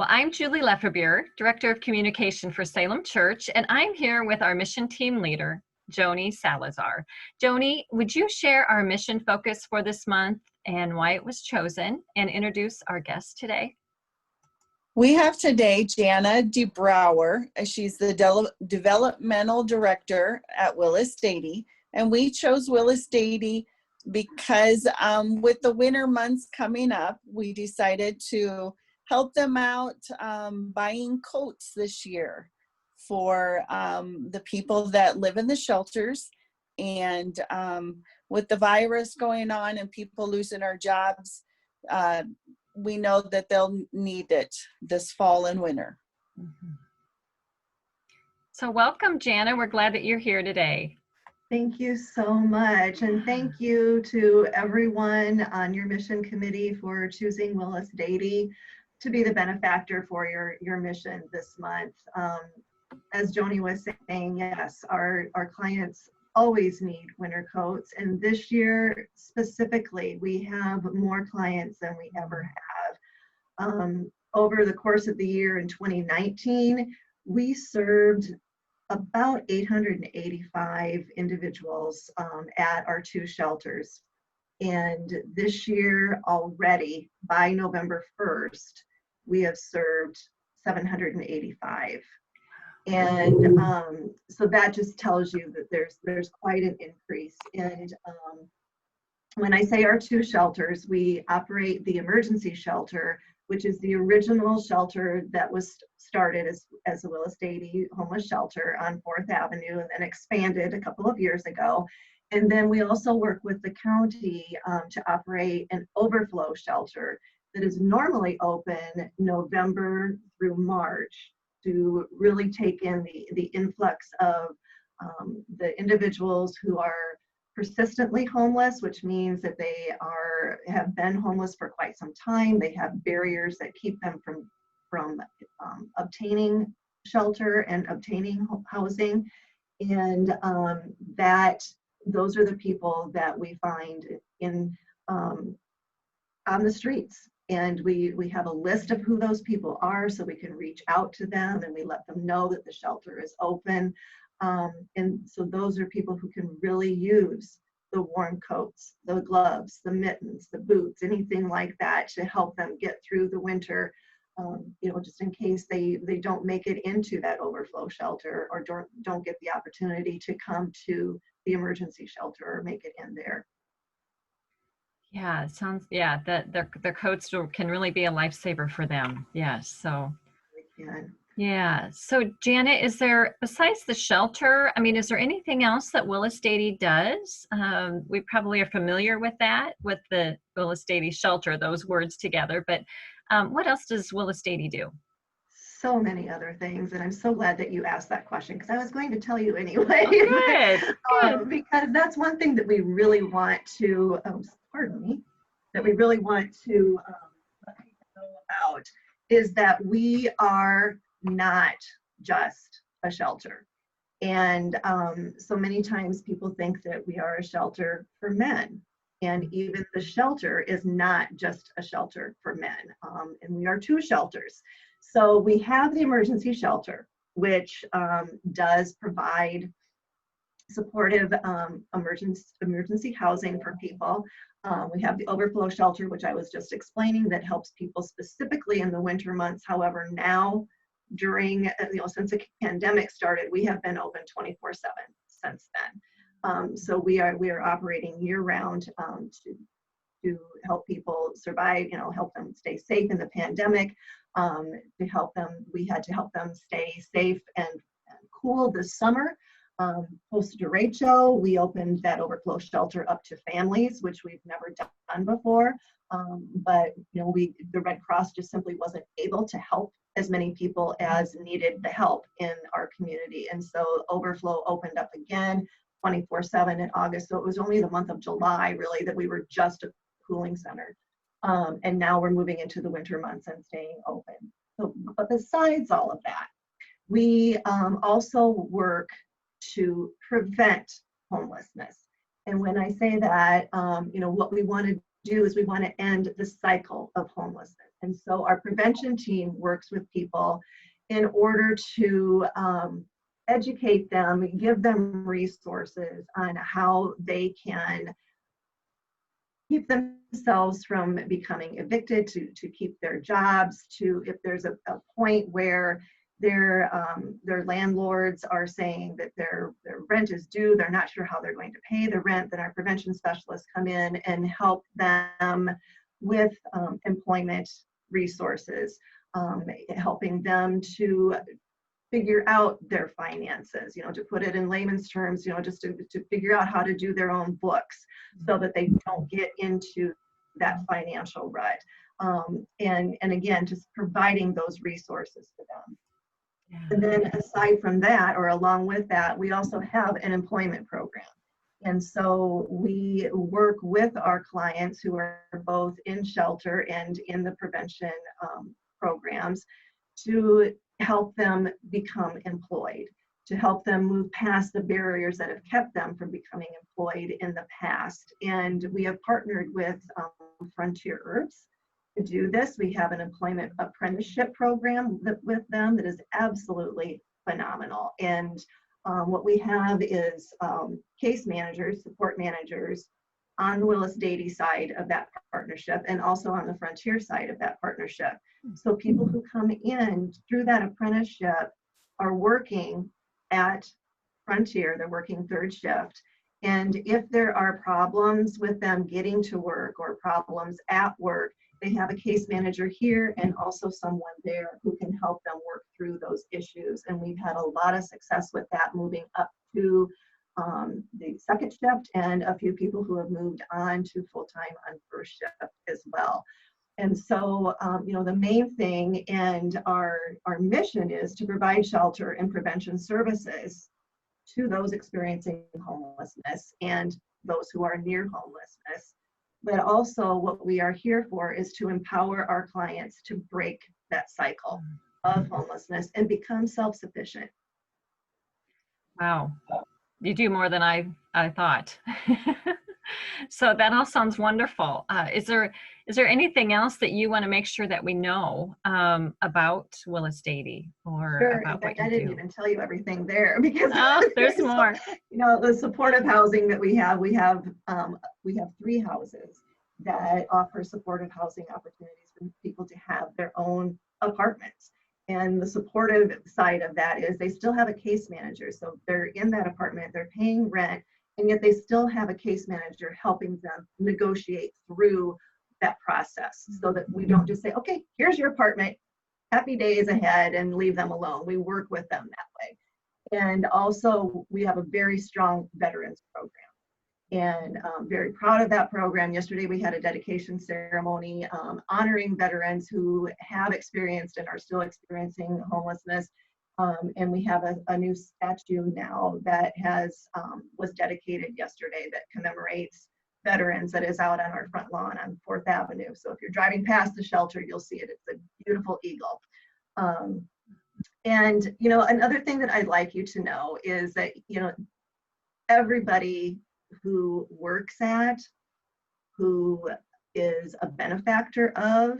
Well, I'm Julie Lefebure, Director of Communication for Salem Church, and I'm here with our mission team leader, Joni Salazar. Joni, would you share our mission focus for this month and why it was chosen, and introduce our guest today? We have today Jana DeBrower. She's the Developmental Director at Willis Dady, and we chose Willis Dady because with the winter months coming up, we decided to help them out buying coats this year for the people that live in the shelters. And with the virus going on and people losing our jobs, we know that they'll need it this fall and winter. Mm-hmm. So welcome, Jana. We're glad that you're here today. Thank you so much. And thank you to everyone on your mission committee for choosing Willis Dady to be the benefactor for your mission this month. As Joni was saying, yes, our clients always need winter coats. And this year specifically, we have more clients than we ever have. Over the course of the year in 2019, we served about 885 individuals at our two shelters. And this year already, by November 1st, we have served 785. And so that just tells you that there's quite an increase. And when I say our two shelters, we operate the emergency shelter, which is the original shelter that was started as the Willis Dady homeless shelter on 4th Avenue and then expanded a couple of years ago. And then we also work with the county to operate an overflow shelter that is normally open November through March to really take in the influx of the individuals who are persistently homeless, which means that they have been homeless for quite some time. They have barriers that keep them from obtaining shelter and obtaining housing. And those are the people that we find on the streets. And we have a list of who those people are so we can reach out to them and we let them know that the shelter is open. And so those are people who can really use the warm coats, the gloves, the mittens, the boots, anything like that to help them get through the winter, just in case they don't make it into that overflow shelter or don't get the opportunity to come to the emergency shelter or make it in there. Yeah, it sounds, that their coats can really be a lifesaver for them. Yes, so. We can. Yeah, so Jana, is there, besides the shelter, is there anything else that Willis Dady does? We probably are familiar with that, with the Willis Dady shelter, those words together, but what else does Willis Dady do? So many other things, and I'm so glad that you asked that question because I was going to tell you anyway. Oh, good. Because that's one thing that we really want to, that we really want to let people know about is that we are not just a shelter. And so many times people think that we are a shelter for men. And even the shelter is not just a shelter for men. And we are two shelters. So we have the emergency shelter, which does provide supportive emergency housing for people. We have the overflow shelter, which I was just explaining, that helps people specifically in the winter months. However, now during, since the pandemic started, we have been open 24/7 since then. So we are operating year round to help people survive, help them stay safe in the pandemic. To help them, we had to help them stay safe and cool this summer. Post-derecho, we opened that overflow shelter up to families, which we've never done before. But the Red Cross just simply wasn't able to help as many people as needed the help in our community. And so overflow opened up again 24/7 in August. So it was only the month of July really that we were just a cooling center. And now we're moving into the winter months and staying open. So, but besides all of that, we also work to prevent homelessness. And when I say that, what we want to do is we want to end the cycle of homelessness. And so our prevention team works with people in order to educate them, give them resources on how they can keep themselves from becoming evicted, to keep their jobs, to if there's a point where their landlords are saying that their rent is due, they're not sure how they're going to pay the rent, then our prevention specialists come in and help them with employment resources, helping them to figure out their finances, to put it in layman's terms, just to figure out how to do their own books so that they don't get into that financial rut. And again, just providing those resources to them. Yeah. And then aside from that, or along with that, we also have an employment program. And so we work with our clients who are both in shelter and in the prevention programs to help them become employed, to help them move past the barriers that have kept them from becoming employed in the past. And we have partnered with Frontier Herbs to do this. We have an employment apprenticeship program with them that is absolutely phenomenal. And what we have is case managers, support managers on the Willis Dady side of that partnership, and also on the Frontier side of that partnership. So people who come in through that apprenticeship are working at Frontier, they're working third shift. And if there are problems with them getting to work or problems at work, they have a case manager here and also someone there who can help them work through those issues. And we've had a lot of success with that, moving up to the second shift, and a few people who have moved on to full-time on first shift as well. And so, the main thing and our mission is to provide shelter and prevention services to those experiencing homelessness and those who are near homelessness. But also what we are here for is to empower our clients to break that cycle of homelessness and become self-sufficient. Wow. You do more than I thought. So that all sounds wonderful. Is there anything else that you want to make sure that we know about Willis Dady, or Sure. about In fact, what I you didn't do? even tell you everything there, because There's more. The supportive housing that we have 3 houses that offer supportive housing opportunities for people to have their own apartments. And the supportive side of that is they still have a case manager. So they're in that apartment, they're paying rent, and yet they still have a case manager helping them negotiate through that process, so that we don't just say, okay, here's your apartment, happy days ahead, and leave them alone. We work with them that way. And also we have a very strong veterans program, and very proud of that program. Yesterday we had a dedication ceremony honoring veterans who have experienced and are still experiencing homelessness. And we have a new statue now that was dedicated yesterday that commemorates veterans, that is out on our front lawn on 4th Avenue. So if you're driving past the shelter, you'll see it. It's a beautiful eagle. And another thing that I'd like you to know is that everybody who works at, who is a benefactor of,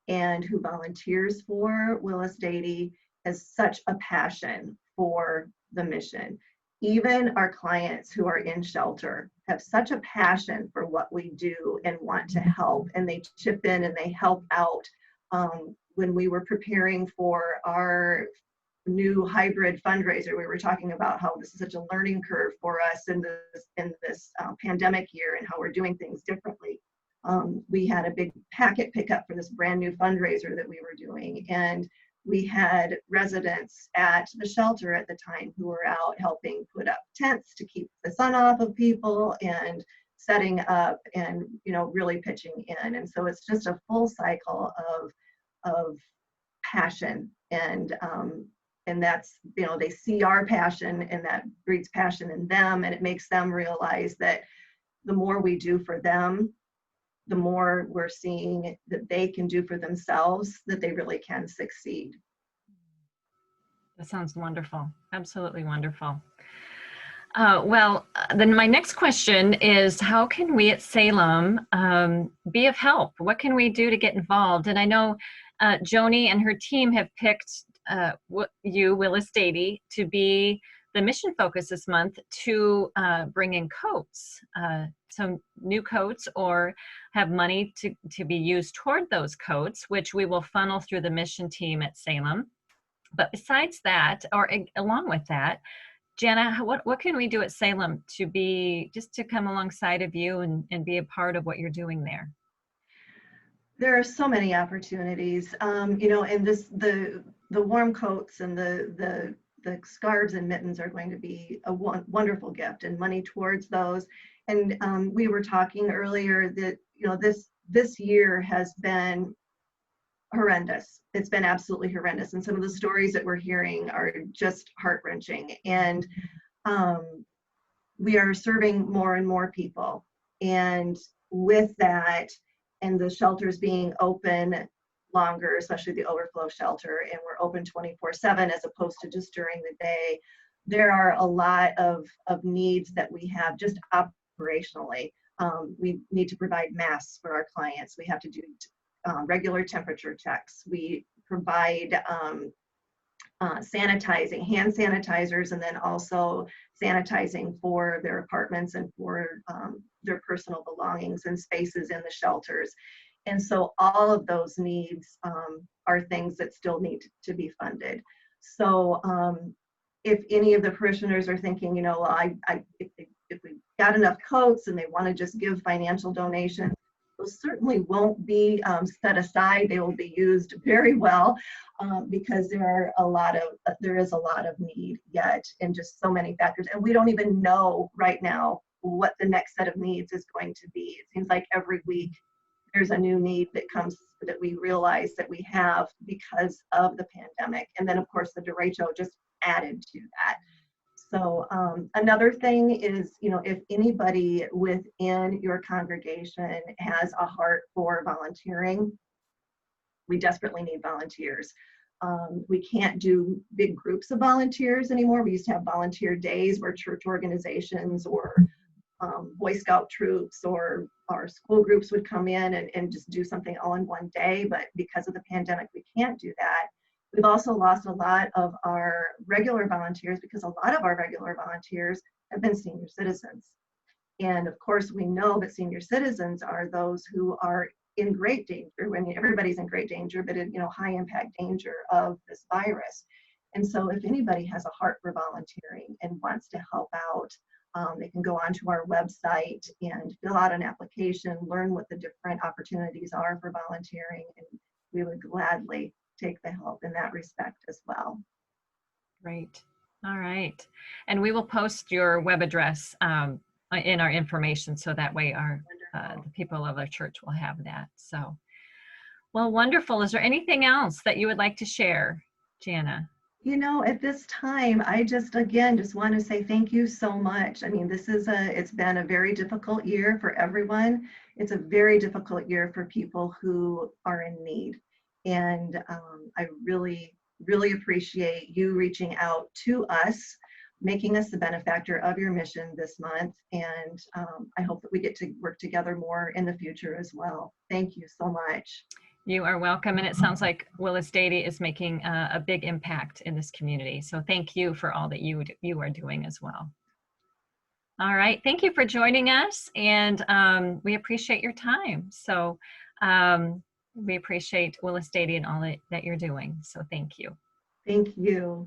and who volunteers for Willis Dady has such a passion for the mission. Even our clients who are in shelter have such a passion for what we do and want to help, and they chip in and they help out. When we were preparing for our new hybrid fundraiser, we were talking about how this is such a learning curve for us in this pandemic year, and how we're doing things differently. We had a big packet pickup for this brand new fundraiser that we were doing, and we had residents at the shelter at the time who were out helping put up tents to keep the sun off of people, and setting up, and really pitching in. And so it's just a full cycle of passion, and that's, they see our passion, and that breeds passion in them, and it makes them realize that the more we do for them, the more we're seeing that they can do for themselves, that they really can succeed. That sounds wonderful. Absolutely wonderful. Then my next question is, how can we at Salem be of help? What can we do to get involved? And I know Joni and her team have picked you, Willis Dady, to be the mission focus this month to bring in coats, some new coats, or have money to be used toward those coats, which we will funnel through the mission team at Salem. But besides that, or along with that, Jana, what can we do at Salem to come alongside of you and be a part of what you're doing there? There are so many opportunities, you know, and the warm coats and the scarves and mittens are going to be a wonderful gift, and money towards those. And we were talking earlier that, you know, this year has been horrendous. It's been absolutely horrendous. And some of the stories that we're hearing are just heart-wrenching. And we are serving more and more people. And with that, and the shelters being open longer, especially the overflow shelter, and we're open 24/7 as opposed to just during the day, there are a lot of needs that we have just operationally. We need to provide masks for our clients. We have to do regular temperature checks. We provide sanitizing, hand sanitizers, and then also sanitizing for their apartments and for their personal belongings and spaces in the shelters. And so all of those needs are things that still need to be funded. So if any of the parishioners are thinking, you know, well, if we've got enough coats and they want to just give financial donations, those certainly won't be set aside. They will be used very well because there is a lot of need yet, and just so many factors. And we don't even know right now what the next set of needs is going to be. It seems like every week there's a new need that comes that we realize that we have because of the pandemic. And then of course the derecho just added to that. So another thing is, you know, if anybody within your congregation has a heart for volunteering, we desperately need volunteers. We can't do big groups of volunteers anymore. We used to have volunteer days where church organizations or Boy Scout troops or our school groups would come in and just do something all in one day. But because of the pandemic, we can't do that. We've also lost a lot of our regular volunteers because a lot of our regular volunteers have been senior citizens. And of course, we know that senior citizens are those who are in great danger. I mean, everybody's in great danger, but in, you know, high impact danger of this virus. And so if anybody has a heart for volunteering and wants to help out, they can go onto our website and fill out an application, learn what the different opportunities are for volunteering, and we would gladly take the help in that respect as well. Great. All right. And we will post your web address in our information, so that way our the people of our church will have that. So, well, wonderful. Is there anything else that you would like to share, Jana? You know, at this time, I just want to say thank you so much. I mean, it's been a very difficult year for everyone. It's a very difficult year for people who are in need. And I really, really appreciate you reaching out to us, making us the benefactor of your mission this month. And I hope that we get to work together more in the future as well. Thank you so much. You are welcome. And it sounds like Willis Dady is making a big impact in this community. So thank you for all that you are doing as well. All right. Thank you for joining us. And we appreciate your time. So we appreciate Willis Dady and all that you're doing. So thank you. Thank you.